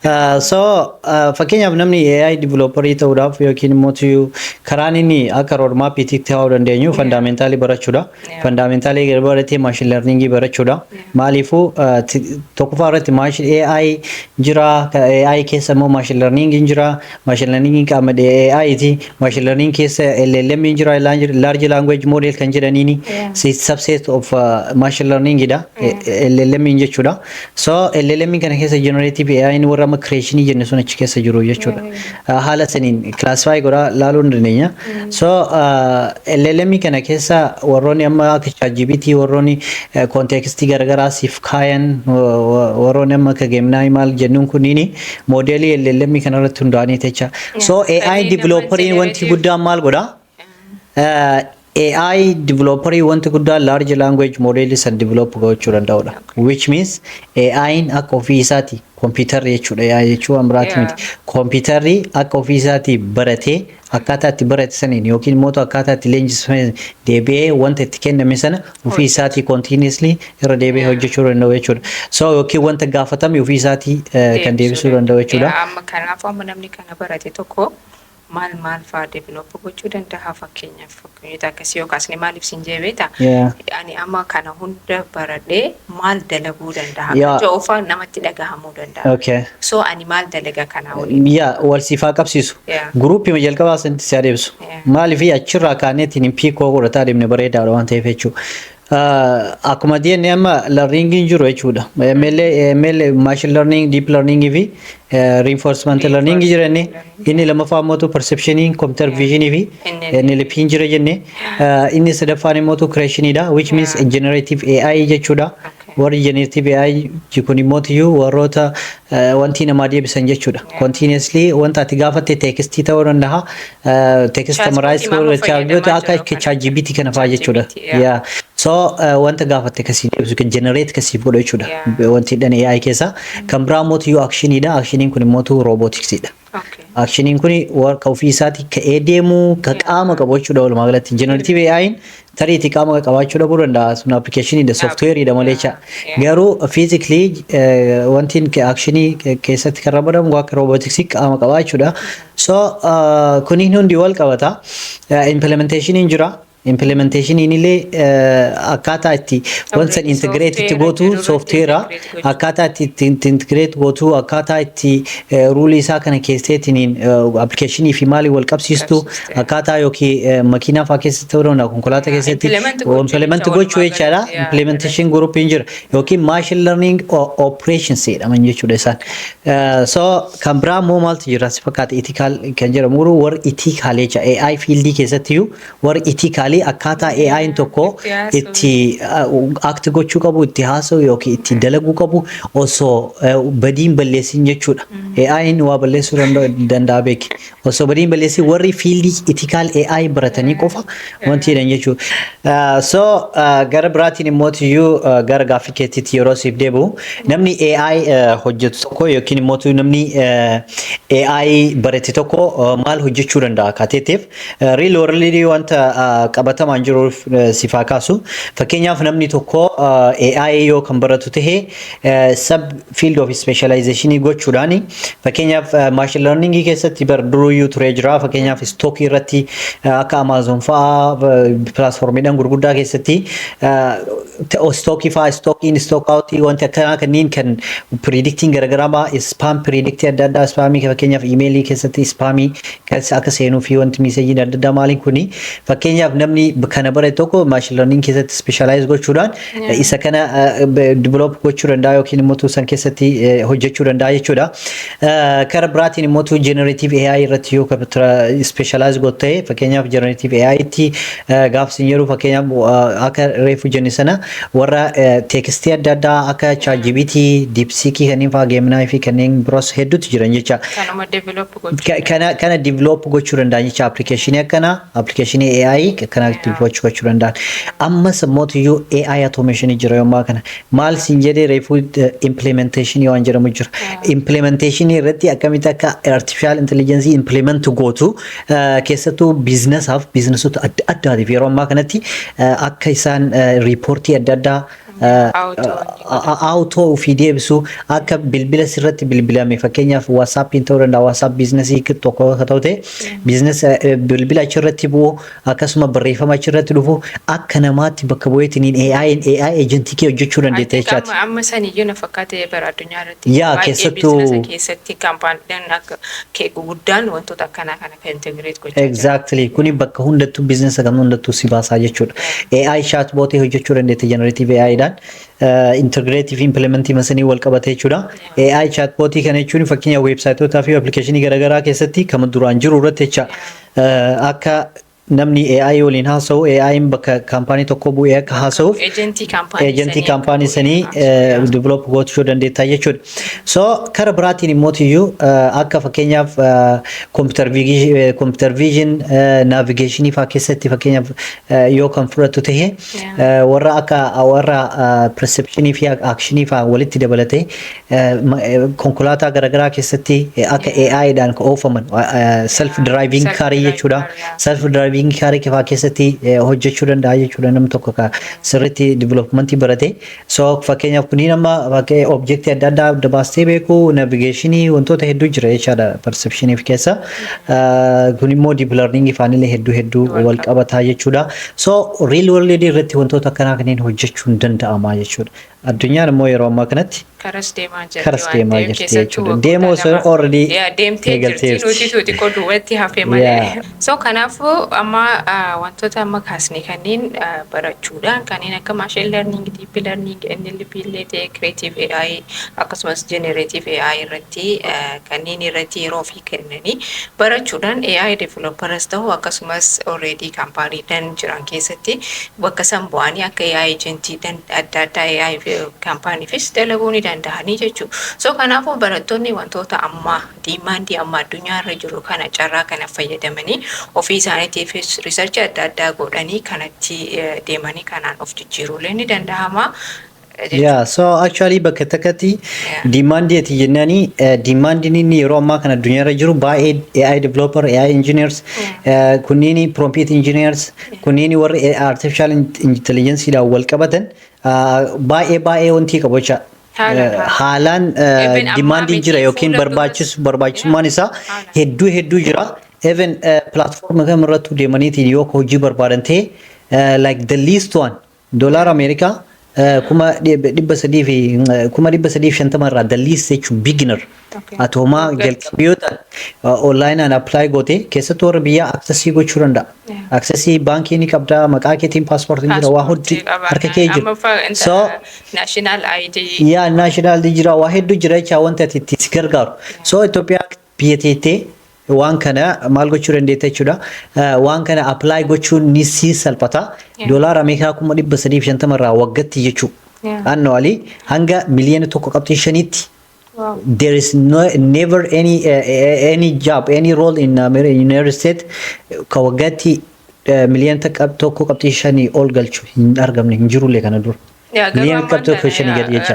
Fakkeenyaaf namni AI developerii ta'uudhaaf yookiin immoo karaan inni akka roadmap itti ta'uu dandeenyu fundamentally barachuudha. Fundamentally baratee machine learning barachuudha. Maaliifuu tokkoffaa irratti machine AI jira, AI keessa immoo machine learning jira. Machine learning qaama AI ti. Machine learning keessa LLM jira, large language model kan jedhaniini subset of machine learning dha. LLM jechuudha. So LLM kana keessa generative AI ni warra creation jenne sun achi keessa jiru jechuudha. Haala saniin classify godha laaluu dandeenya. So LLM kana keessa warroonni amma akka ChatGPT warroonni context garagaraa siif kaayan warroonni amma akka Gemini maal jennuun kunniin modelii LLM kana irratti hundaa'anii jecha. So AI developeriin wanti guddaan maal godha? AI developerii wanti guddaa large language model san develop gochuu danda'udha. Which means AI akka ofii isaati computerri jechuudha. AI jechuun amraati miti. Computerri akka ofii isaati baratee akkaataa itti barate saniin yookiin immoo akkaataa itti leenjifame deebi'ee wanta itti kenname sana ofii isaati continuously irra deebi'ee hojjechuu danda'u jechuudha. So yookiin wanta gaafatame ofii isaati kan deebisuu danda'u jechuudha. Amma kanaaf amma namni kana barate tokko maal faa develop gochuu danda'a fakkeenyaaf akkasii yookaas maaliif sin jeebeeta ani amma kana hunda baradhee maal dalaguu danda'a joofa namatti dhagahamuu danda'a so ani maal dalaga kana waliin wal siifaa qabsiisu guruupii jalqabaa sanatti si adeemsu maaliif achirraa kaaneetiin piikoo godhataa deemne bareedaadha waan ta'eef jechuudha. Akkuma DNA amma learning jiru jechuudha. ML machine learning, deep learning fi reinforcement learning jirani. Inni lamaffaa immoo perception, computer vision fi NLP jira jenne. Inni sadaffaan immoo creation dha, which means generative AI jechuudha. Warri generative AI kun immoo warroota wanti nama deebisan jechuudha. Continuously wanta ati gaafatte text ta'uu danda'a. Text summarize godhuu akka ChatGPT kana fa'aa jechuudha. So wanta gaafatte kasii deebisu kan generate kasii godhu jechuudha. Wanti dhan AI keessa kan biraa immoo action dha. Actionin kun immoo robotics dha. Actionin kun warra ofii isaati ka'ee deemu ka qaama qabu jechuudha. Walumaa galatti generative AI tariitii qaama qabaachuu dhabuu danda'a. Sun application dha software dha malee garuu physically wanti actionii keessatti kan ramadamu akka robotics qaama qabaachuudha. So kuniin hundi wal qabata. Implementation jira. Implementation inile akkaataa itti wanta integrate itti gootu software akkaataa itti integrate gootu akkaataa itti rule isaa kana keesseetiin application fi maali wal qabsiistu akkaataa yookiin makiinaa faa keessatti ta'uu danda'a konkolaataa keessatti implement gochuu jechaadha. Implementation group jira yookiin machine learning operations jedhaman jechuudha isaan. So kan biraa immoo maaltu jira si fakkaata ethical kan jedhamu warra ethical jecha AI field keessatti warra ethical akkaataa AI tokko itti act gochuu qabu itti haasa'u yookiin itti dalaguu qabu osoo badiin balleessin jechuudha. AI waa balleessuu danda'a beeki. Osoo badiin balleessin warri fiildii ethical AI baratanii qofa wanti jedhan jechuudha. So gara biraatiin immoo gara gaaffii keetiitti yeroo siif deebi'u namni AI hojjetu tokko yookiin immoo namni AI barate tokko maal hojjechuu danda'a kaateetiif real world wanta qabatamaan jiruuf sifaa kaasu fakkeenyaaf namni tokko AI yoo kan baratu tahee sub field of specialization gochuudhaani fakkeenyaaf machine learning keessatti duruyyuu ture jira fakkeenyaaf stock irratti akka Amazon fa'aa platformiidhaan gurguddaa keessatti stock fa'aa stock in stock out wanti akkanaa kanneen kan predicting garagaraa spam predict adda addaa spamii fakkeenyaaf emailii keessatti spamii akka seenuu fi wanti meseejii adda addaa maaliin kuni fakkeenyaaf namni kana bare tokko machine learning keessatti specialize gochuudhaan isa kana develop gochuu danda'a yookiin immoo san keessatti hojjechuu danda'a jechuudha. Kara biraatiin immoo generative AI irratti yoo specialize gootee fakkeenyaaf generative AI itti gaafsin yeroo fakkeenyaaf akka reefu jenni sana warra text adda addaa akka ChatGPT, DeepSeek kanneen fa'aa Gemini fi kanneen biroos hedduutu jiran jecha. Kana develop gochuu danda'a jecha application akkana application AI kana gochuu danda'an. Amma sammootu AI automation jira yommuu kana maal siin jedhee reefu implementation waan jedhamu jira. Implementation irratti akkamitti akka artificial intelligence implement gootu keessattuu businessaaf businessota adda addaatiif yeroo ammaa kanatti akka isaan reportii adda addaa auto ofii deebisu akka bilbila sirratti bilbilame fakkeenyaaf WhatsAppiin ta'uu danda'a WhatsApp biizinasii tokko ta'u ta'e biizinas bilbila achirratti bu'u akkasuma barreeffama achirratti dhufu akka namaatti bakka bu'eetiin AI agentii kee hojjechuu dandeetta jechaati. Amma saniyyuu na fakkaate bara addunyaa irratti yaa keessattuu keessatti kaampaaniidhaan akka kee guddaan wantoota akkanaa kana kan integrate gochaa exactly kuni bakka hundattuu biizinasa kam hundattuu si baasaa jechuudha. AI chatbot hojjechuu dandeetta generative AI dhaan integrative implementii masanii wal qabate jechuudha. AI chatbot kana jechuun fakkeenya websaayitotaa fi appilikeeshinii garaagaraa keessatti kan duraan jiru irratti jecha akka namni AI waliin haasa'u AI'n bakka kaampaanii tokko bu'ee akka haasa'uuf ejentii kaampaanii sanii develop gochuu dandeetta jechuudha. So kara biraatiin immoo iyyuu akka fakkeenyaaf computer vision navigationii fa'aa keessatti fakkeenyaaf yoo kan fudhattu ta'e warra akka warra perceptionii fi actionii fa'aa walitti dabalatee konkolaataa garaagaraa keessatti akka AI dhaan oofaman self driving car jechuudha. Self driving kaarii kifaa keessatti hojjechuu danda'a jechuudha namni tokko ka sirriitti developmentii barate. So fakkeenyaaf kuniin amma fakkee objektii adda addaa adda baastee beeku navigeeshinii wantoota hedduu jira jechaadha perceptioniif keessa. Kun immoo deep learning faanillee hedduu wal qabataa jechuudha. So real world irratti wantoota akkanaa kanneen hojjechuun danda'ama jechuudha. Addunyaan immoo yeroo ammaa kanatti karas deemaa jirti jechuudha. Deemoo sun already deemtee jirti nuti tuuti qoduu walitti hafee malee. So kanaafuu amma wantoota amma kaasne kanneen barachuudhaan kanneen akka machine learning, deep learning, NLP illee ta'e creative AI akkasumas generative AI irratti kanneen irratti yeroo fi kennanii barachuudhaan AI developers ta'u akkasumas already kaampaaniidhaan jiran keessatti bakka san bu'anii akka AI agentiidhaan adda addaa AI kaampaaniifis dalaguu ni danda'anii jechuudha. So kanaafuu barattoonni wantoota amma diimaandii amma addunyaa irra jiru kana carraa kana fayyadamanii ofii isaaniitiifis riisarchii adda addaa godhanii kanatti deemanii kanaan of jijjiiruulee ni danda'ama. Yeah, so actually bakka takkatti demandii ati jennanii demandiin inni yeroo ammaa kana addunyaa irra jiru baay'ee AI developer, AI engineers, kunniin prompt engineers, kunniin warri artificial intelligence dhaan wal qabatan baay'ee wanti qabu jecha. Haalaan demandiin jira yookiin barbaachisummaan isaa hedduu jira. Even platform kamirrattuu deemaniitiin yoo hojii barbaadan ta'e like the least one dollar America kuma 350 irraa the least jechuun beginner atoomaa jalqabiyoota online and apply goote keessattuu warra biyyaa accessii gochuu danda'a. Accessii baankii ni qabda maqaa keetiin paaspoortiin jira waa hundi harka kee jira. So national ID national ID jira waa hedduu jira jecha wanta itti si gargaaru. So Itoophiyaa biyya teettee waan kana maal gochuu dandeetta jechuudha. Waan kana apply gochuun ni si salphata. Doolaara Ameerikaa 350 irraa waggaatti jechuudha. Annually hanga miliyoona 1.5 there is never any job, any role in United States ka waggaatti miliyoona 1.5 ol galchu hin argamne hin jirullee kana dura. Miliyoona 1.5 gadi jecha.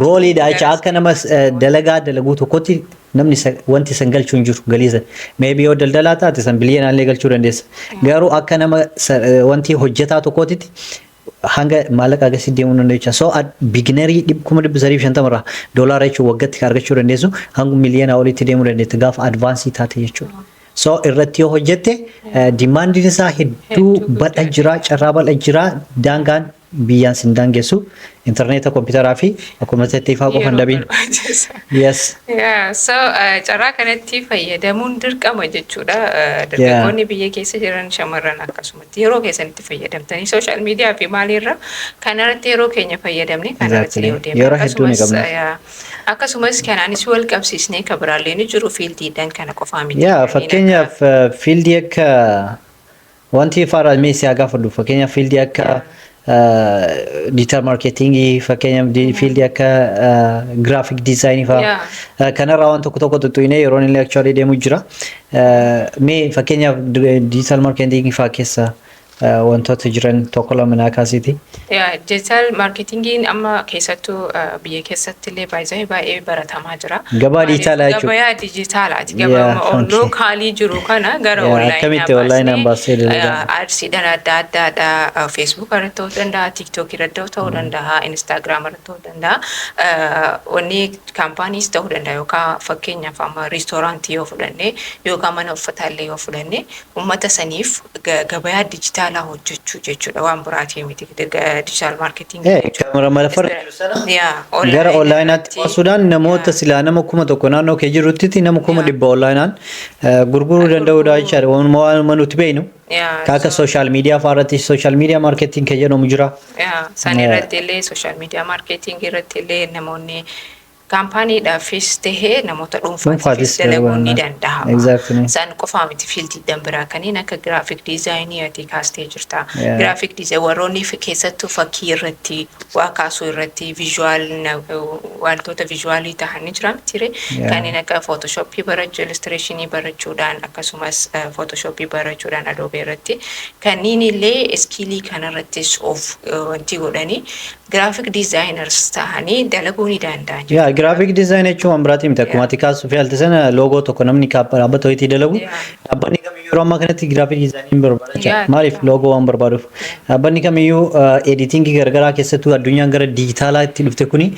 Rooliidha jecha akka nama dalaguu tokkotti namni wanti san galchuu hin jiru galiisan. Maybe yoo daldalaa taate san biliyoonaallee galchuu dandeessa. Garuu akka nama wanti hojjetaa tokkootitti hanga maallaqa agarsiis deemuu dandeecha. So beginnerii 350 irraa doolaara jechuun waggaatti argachuu dandeessu hanga miliyoona olitti deemuu dandeessa gaafa advaansii taate jechuudha. So irratti yoo hojjette dimaandiin isaa hedduu bal'aa jira, carraa bal'aa jira, daangaan biyyaan sin daangessu interneeta kompiitaraa fi akkuma ta'eefaa qofan dabiin. Yes. Yeah, so carraa kanatti fayyadamuun dirqama jechuudha. Dargaggoonni biyya keessa jiran shamarran akkasumatti yeroo keessanitti fayyadamtanii social media fi maalirra kanarratti yeroo keenya fayyadamne kanarratti yoo deemne akkasumas kanaanis wal qabsiisnee kabiraallee ni jiru fiildiidhaan kana qofaa miti. Fakkeenyaaf fiildii akka wanti faaraa meeshaa gaafadhu fakkeenyaaf fiildii akka digital marketing fakkeenyaaf fiildii akka graphic design fa'aa kanarraa waan tokko tuttuqinee yeroo inni actually deemu jira. Mee fakkeenyaaf digital marketing fa'aa keessa wantoota jiran tokko lama naa kaasiti. Digital marketingiin amma keessattuu biyya keessatti illee baay'ee baratamaa jira. Gabaa dijitaalaa jechuudha. Gabaa dijitaalaati. Gabaa lookaalii jiru kana gara onlaayinii baasnee aadsiidhaan adda addaadha. Facebook irratti ta'uu danda'a, TikTok irratti ta'uu danda'a, Instagram irratti ta'uu danda'a. Wanni kaampaaniis ta'uu danda'a yookaan fakkeenyaaf amma riistooraantii yoo fudhanne yookaan mana uffataa illee yoo fudhanne uummata saniif gabaa dijitaalaa hojjechuu jechuudha waan biraatii miti. Digital marketing kamera malafar gara onlaayinaatti baasuudhaan namoota silaa nama 1,000 naannoo kee jirutti nama 100 onlaayinaan gurguruu danda'uudha jechaadha. Waan nuti beeknu kaaka social media faarratti social media marketing kan jedhamu jira. San irratti illee social media marketing irratti illee namoonni kaampaaniidhaafis tahee namoota dhuunfaatiifis dalaguun ni danda'ama. Isaan qofaa miti fiildii danbiraa kanneen akka giraafiik diizaayinii ati kaastee jirta. Giraafiik diizaayinii warroonni keessattuu fakkii irratti waa kaasuu irratti wantoota viizuwaalii ta'an ni jira mitiire. Kanneen akka footooshooppii barachuu, illustireeshinii barachuudhaan akkasumas footooshooppii barachuudhaan adoobee irratti kanneen illee iskiilii kanarrattis of wanti godhanii giraafiik diizaayiners ta'anii dalaguu ni danda'an. Graphic design jechuun waan biraatii miti akkuma ati kaasuuf yaalte sana loogoo tokko namni dhaabbata ho'iitii dalagu dhaabbanni kamiyyuu yeroo ammaa kanatti graphic design barbaacha maaliif loogoo waan barbaaduuf dhaabbanni kamiyyuu editingii garagaraa keessattuu addunyaan gara dijitaalaatti dhufte kuni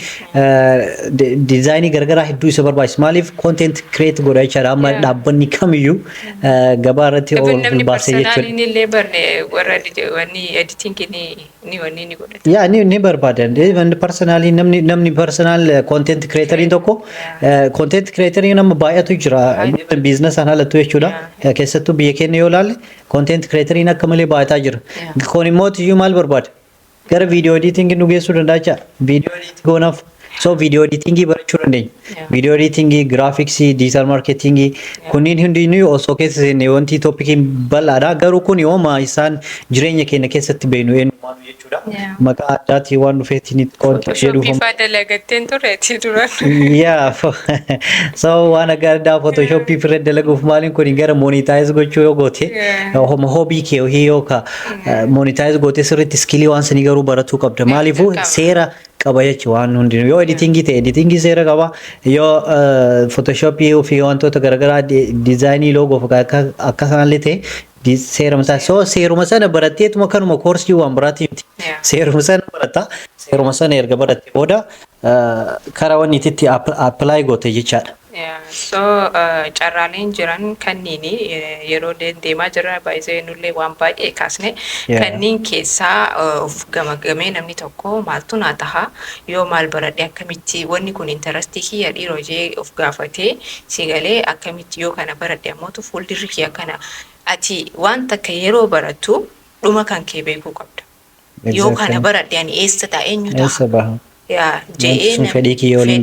dizaayinii garagaraa hedduu isa barbaachisa maaliif content create godha jechaadha amma dhaabbanni kamiyyuu gabaa irratti oolfuu baasee jechuudha. Namni illee barne warra wanni editingii ni godhata. Ni barbaadan personally namni personal content creator tokko content creator nama baay'atu jira business analatu jechuudha keessattuu biyya keenya yoo ilaalle content creator akka malee baay'ataa jira kun immoo iyyuu maal barbaada gara video editing nu geessuu danda'a video editing goonaaf so video editing barachuu dandeenya video editing graphics digital marketing kunniin hundinuu osoo keessa seenne wanti toppikiin bal'aadha garuu kun yooma isaan jireenya keenya keessatti beeknu eenyumaanu jechuudha maqaa addaatii waan dhufeetiin qoonti jedhu bifa dalagatteen turreetti duran so waan agardaa photoshop irra dalaguuf maaliin kun gara monetize gochuu yoo goote hobbii kee yookaan monetize goote sirriitti skillii waan sanii garuu baratuu qabda maaliifuu seera qaba jechuudha waan hundinuu yoo editingii seera qaba yoo photoshop fi wantoota garagaraa diizaayinii loogoo akka sanallee ta'e seeruma sana so seeruma sana baratteetuma kanuma koorsii waan biraatii miti seeruma sana baratta seeruma sana erga baratte booda karaa wanni itti apply goote jechaadha. So carraaleen jiran kanneen yeroo deemaa jira baay'ee nullee waan baay'ee kaasne kanneen keessaa of gamagamee namni tokko maaltu naa taha yoo maal baradhe akkamitti wanni kun intarastii kiyya dhiiroo jee of gaafatee sigalee akkamitti yoo kana baradhe ammoo fuuldirri kiyya kana ati waan takka yeroo barattu dhuma kan kee beekuu qabda. Yoo kana baradhe ani eessa ta'a eenyu ta'a. Jeen fedhii kiyya waliin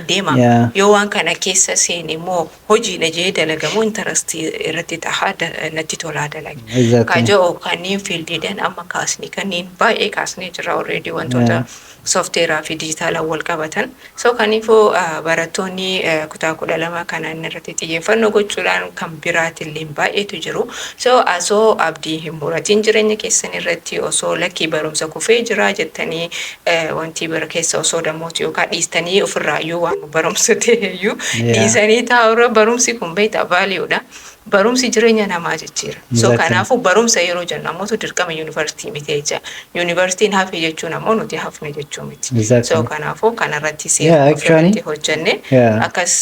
deema yoo waan kana keessa seene immoo hojiidha jee dalagamu intarastii irratti tahaa natti tolaa dalage. Kaajoo kanneen fiildiidhaan amma kaasni kanneen baay'ee kaasnee jira already wantoota softweeraa fi dijitaalaa wal qabatan. So kaniifuu barattoonni kutaa 12 kanaan irratti xiyyeeffannoo gochuudhaan kan biraatillee baay'eetu jiru. So asoo abdii hin muratiin jireenya keessan irratti osoo lakkii barumsa kufee jira jettanii wanti bira keessa osoo dammooti yookaan dhiistanii ofirraayyuu waan barumsa ta'eyyuu dhiisanii taa'urra barumsi kun beektaa baali'uudha. Barumsi jireenya namaa jechuudha. So kanaafuu barumsa yeroo jennu ammoo dirqama yuunivarsiitii miti jecha. Yuunivarsiitiin hafe jechuun ammoo nuti hafne jechuu miti. So kanaafuu kanarratti seeraan hojjenne akkas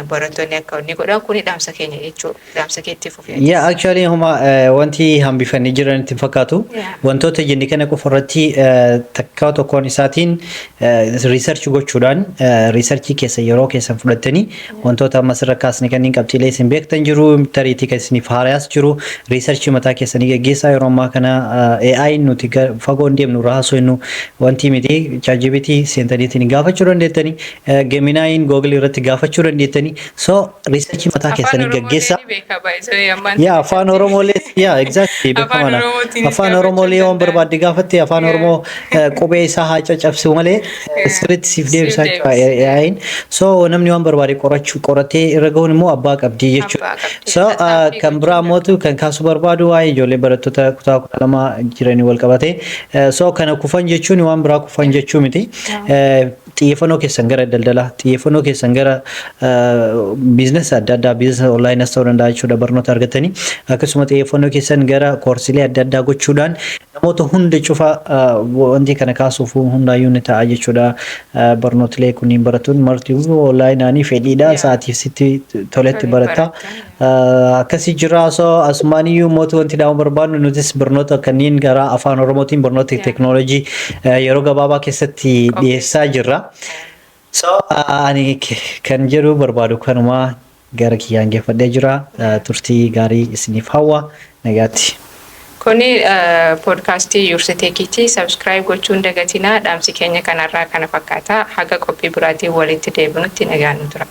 barattoonni akka inni godhan kuni dhaamsa keenya jechuudha. Dhaamsa keetti fufee. Actually homa wanti hambifanii jiran itti fakkaatu wantoota jenni kana qofarratti takka tokkoon isaatiin research gochuudhaan researchii keessa yeroo keessan fudhattanii wantoota ammas irra kaasne kanneen qabxiilee isin beektan jiru tarii keessanii faariyaas jiru researchii mataa keessanii gaggeessaa yeroo ammaa kana AI nuti fagoo deemnu raasoo innu wanti miti ChatGPT seentaniitiin gaafachuu dandeettanii Gemini Google irratti gaafachuu dandeettanii so researchii mataa keessanii gaggeessaa afaan Oromoolee Yeah, exactly. Beekamana. Afaan Oromoo Leeyoon barbaadde gaafatte afaan Oromoo qubee isaa haa caccabsu malee sirriitti siif deebisaa yaa'iin. So namni waan barbaade qoratee irra gahuun immoo abbaa qabdii jechuudha. So kan biraa mootu kan kaasu barbaadu waa'ee ijoollee barattoota kutaa 12 jiranii wal qabatee. So kana kufan jechuun waan biraa kufan jechuu miti. Xiyyeeffannoo keessan gara daldalaa, xiyyeeffannoo keessan gara biizinasii adda addaa, biizinasii onlaayinii ta'uu danda'a jechuudha barnoota argatanii. Akkasuma xiyyeeffannoo keessan gara koorsilee adda addaa gochuudhaan namoota hunda cufa wanti kana kaasuuf hundaayyuu ni ta'a jechuudha. Barnootilee kunniin baratuun marti onlaayinaanii fedhiidha sa'aatiif sitti toletti barata. Akkasii jira osoo asumaaniyyuu mootu wanti dhaamuu barbaadnu nutis barnoota kanneen gara afaan Oromootiin barnoota teeknooloojii yeroo gabaabaa keessatti dhiyeessaa jirra. So ani kan jedhu barbaadu kanuma gara kiyyaan geeffadhee jira. Turtii gaarii isiniif hawwa. Nagaatti. Kuni podcastii Yursiteekiiti. Subscribe gochuun dagatinaa. Dhaamsi keenya kanarraa kana fakkaata. Haga qophii biraatiin walitti deebinutti nagaan nu tura.